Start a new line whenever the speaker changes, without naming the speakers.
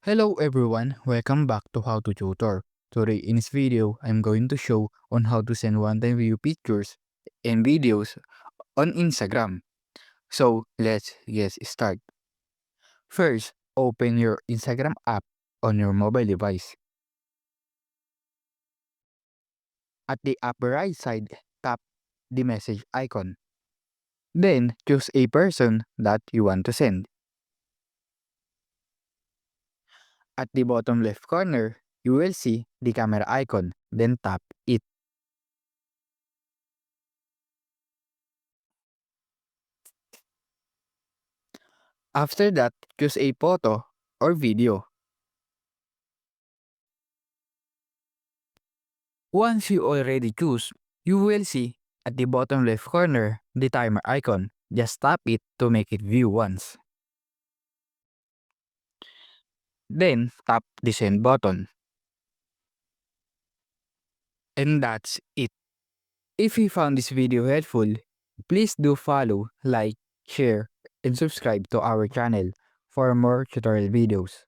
Hello everyone, welcome back to How to Tutor. Today in this video, I'm going to show on how to send one-time view pictures and videos on Instagram. So let's get started. First, open your Instagram app on your mobile device. At the upper right side, tap the message icon. Then choose a person that you want to send. At the bottom left corner, you will see the camera icon. Then tap it. After that, choose a photo or video. Once you already choose, you will see at the bottom left corner the timer icon. Just tap it to make it view once. Then tap the send button. And that's it. If you found this video helpful, please do follow, like, share, and subscribe to our channel for more tutorial videos.